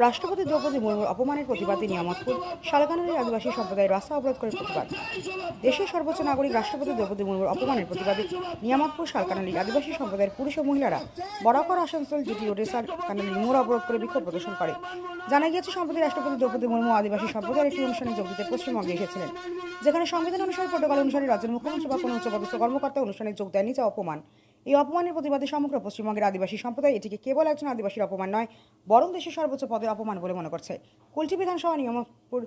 রাষ্ট্রপতি দ্রৌপদী মুর্মুর অপমানের প্রতিবাদে নিয়ামতপুর শালকানালী আদিবাসী সম্প্রদায়ের রাস্তা অবরোধ করে প্রতিবাদ। দেশের সর্বোচ্চ নাগরিক রাষ্ট্রপতি দ্রৌপদী মুর্মুর অপমানের প্রতিবাদে নিয়ামতপুর শালকানালী আদিবাসী সম্প্রদায়ের পুরুষ ও মহিলারা বরাকর আসানসোল জিটি রোডে শালকানালী মোড় অবরোধ করে বিক্ষোভ প্রদর্শন করে। জানা গিয়েছে, সম্প্রতি রাষ্ট্রপতি দ্রৌপদী মুর্মু আদিবাসী সম্প্রদায়ের একটি অনুষ্ঠানে যোগ দিতে পশ্চিমবঙ্গে এসেছিলেন, যেখানে সংবিধান অনুসারে প্রোটোকল অনুসারে রাজ্যের মুখ্যমন্ত্রী বা কোনো উচ্চপদস্থ কর্মকর্তা অনুষ্ঠানে যোগ দেয়নি, যা অপমান। এই অপমানের প্রতিবাদে সমগ্র পশ্চিমবঙ্গের আদিবাসী সম্প্রদায় এটিকে কেবল একজন আদিবাসীর অপমান নয়, বরং দেশের সর্বোচ্চ পদের অপমান বলে মনে করছে। কুলটি বিধানসভা নিয়ামতপুর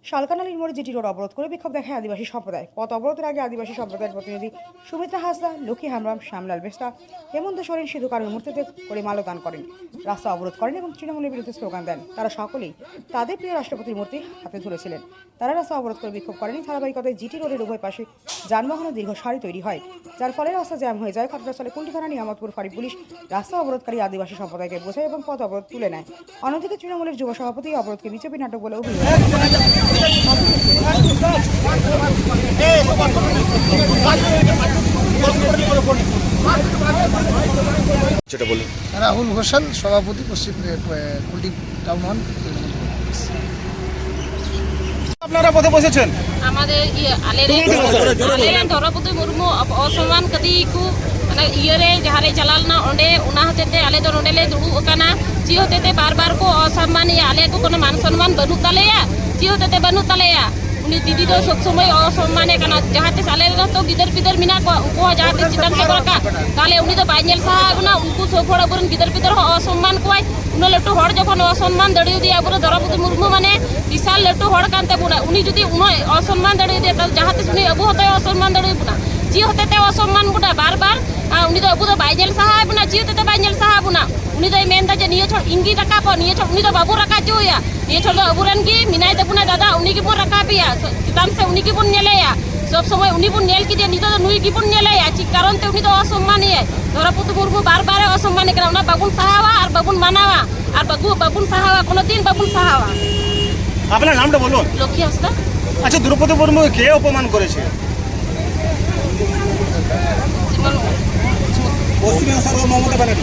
শালকানালীর মোড়ে জিটি রোড অবরোধ করে বিক্ষোভ দেখায় আদিবাসী সম্প্রদায়। পথ অবরোধের আগে আদিবাসী সম্প্রদায়ের প্রতিনিধি সুমিত্রা হাসদা, লক্ষ্মী হামরাম, শ্যামলাল বেস্তা, হেমন্ত সোরেন সিধু কারুর মূর্তিতে করে মাল্যদান করেন, রাস্তা অবরোধ করেন এবং তৃণমূলের বিরুদ্ধে স্লোগান দেন। তারা সকলেই তাদের প্রিয় রাষ্ট্রপতির মূর্তি হাতে ধরেছিলেন। তারা রাস্তা অবরোধ করে বিক্ষোভ করেনি। ধারাবাহিকতায় জিটি রোডের উভয় পাশে যানবাহনের দীর্ঘ সারি তৈরি হয়, যার ফলে রাস্তা জ্যাম হয়ে যায়। ঘটনাস্থলে কুলটি থানা নিয়ামতপুর ফাঁড়ি পুলিশ রাস্তা অবরোধকারী আদিবাসী সম্প্রদায়কে বোঝায় এবং পথ অবরোধ তুলে নেয়। অন্যদিকে তৃণমূলের যুব সভাপতি অবরোধকে বিজেপি নাটক বলে অভিযোগ। রাহুল ঘোষাল, সভাপতি, পশ্চিম কুলটি টাউন ওয়ান। আপনারা পথে বসেছেন? আমাদের দ্রৌপদী মুর্মু অসম্মান কদিকু ইয়ে যাহারে চালালনা ওंडे उना हतेते आले दो नोंडे ले दुड़ुब अकाना ची हतेते बार बार को असम्मान आले को कोनो मान सम्मान बनू तलेया ची हतेते बनू तलेया उनी दीदी दो सब समय असम्माने काना जहाते साले तो गिदर पिदर मिना को उनको जहाते चितन से करका ताले उनी तो बाइनेल साहबना उनको सोफड़ बरन गिदर पिदर असम्मान कोय उन लट्टू हड़ जखन असम्मान दड़ी दिया पुरो द्रौपदी मुर्मू माने विशाल लट्टू हड़ कांते बुना उनी जदि उन असम्मान दड़ी दे जहाते सुनी अबु हते असम्मान दड़ी बुना ची हतेते असम्मान बुना बार बार उनी तो अबु तो बाइनेल साहबना ची हतेते बाइनेल साहबना उनी तो मेनदा जे निये छोड़ इंगी रखा प निये छोड़ उनी तो बाबू रखा जुया निये छोड़ अबुरन की मिनाय तपुना दादा उनी की पुर रखा पिया चितान से उनी की पुन नेलेया सब समय उनी पुन नेल की दे नितो नुई की पुन नेलेया ची कारण ते उनी तो असम्मान है द्रौपदी मुर्मू बार बार असम्मान करा उना बाबुन साहावा और बाबुन मानावा और बाबुन साहावा कोनो दिन बाबुन साहावा। আপনার নামটা বলুন। লক্ষ্মী হাসদা। আচ্ছা, দ্রৌপদী মুর্মু কে অপমান করেছে? পশ্চিমবঙ্গ সরকার মমতা ব্যানার্জি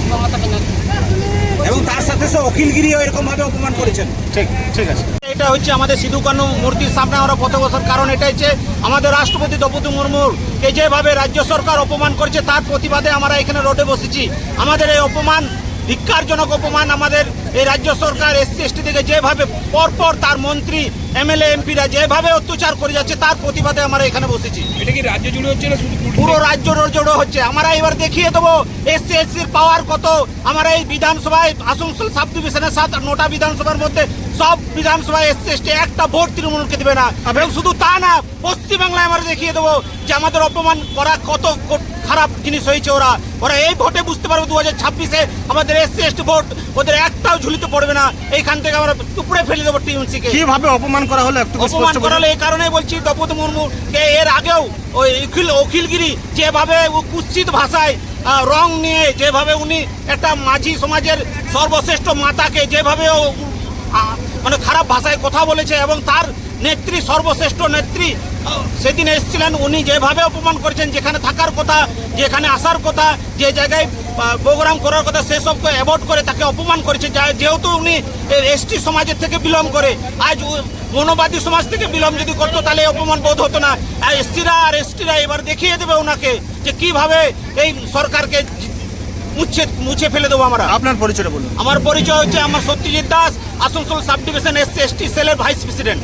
এবং তার সাথে সে অখিলগিরিও এরকম ভাবে অপমান করেছেন। ঠিক ঠিক আছে, এটা হচ্ছে আমাদের সিধু কানু মূর্তির সামনে আমরা পথে বসার কারণ এটা হচ্ছে আমাদের রাষ্ট্রপতি দ্রৌপদী মুর্মুকে যেভাবে রাজ্য সরকার অপমান করেছে তার প্রতিবাদে আমরা এখানে রোডে বসেছি। আমাদের এই অপমান, ধিক্কারজনক অপমান, আমাদের এই রাজ্য সরকার এসসি এসটি থেকে যেভাবে পরপর তার মন্ত্রী এমএলএ এমপিরা যেভাবে অত্যাচার করে যাচ্ছে তার প্রতিবাদে আমরা এখানে বসেছি। এটা কি রাজ্য জুড়ে হচ্ছে না শুধু পুরো রাজ্য জুড়ে হচ্ছে? আমরা এবার দেখিয়ে দেবো এসসি এসটির পাওয়ার কত। আমরা এই বিধানসভায় আসানসোল সাব ডিভিশনের 9টা বিধানসভার মধ্যে সব বিধানসভায় এসসি এসটি একটা ভোট তৃণমূলকে দেবে না। এবং শুধু তা না, পশ্চিমবাংলায় আমরা দেখিয়ে দেবো যে আমাদের অপমান করা কত খারাপ জিনিস হয়েছে। ওরা এই ভোটে বুঝতে পারবে 2026-এ আমাদের এসসি এসটি ভোট ওদের একটাও ঝুলিতে পড়বে না। এইখান থেকে আমরা টুকরে ফেলে দেবো টিএমসিকে। কিভাবে অপমান করা হলো একটু অপমান করা হলো এই কারণে বলছি, দ্রৌপদী মুর্মুকে এর আগেও ওই অখিলগিরি যেভাবে কুৎসিত ভাষায় রং নিয়ে যেভাবে উনি একটা মাঝি সমাজের সর্বশ্রেষ্ঠ মাতাকে যেভাবে মানে খারাপ ভাষায় কথা বলেছে এবং তার নেত্রী, সর্বশ্রেষ্ঠ নেত্রী সেদিন এসেছিলেন, উনি যেভাবে অপমান করেছেন, যেখানে থাকার কথা, যেখানে আসার কথা, যে জায়গায় প্রোগ্রাম করার কথা সেসবকে অ্যাভয়েড করে তাকে অপমান করেছে। যেহেতু উনি এসটি সমাজের থেকে বিলং করে, আজ মনোবাদী সমাজ থেকে বিলং যদি করতো তাহলে অপমান বোধ হতো না। এসসিরা আর এসটিরা এবার দেখিয়ে দেবে ওনাকে যে কিভাবে এই সরকারকে মুছে ফেলে দেবো আমরা। আপনার পরিচয় বলুন। আমার পরিচয় হচ্ছে আমার Satyajit Das, Asansol sub division SC ST সেলের ভাইস প্রেসিডেন্ট।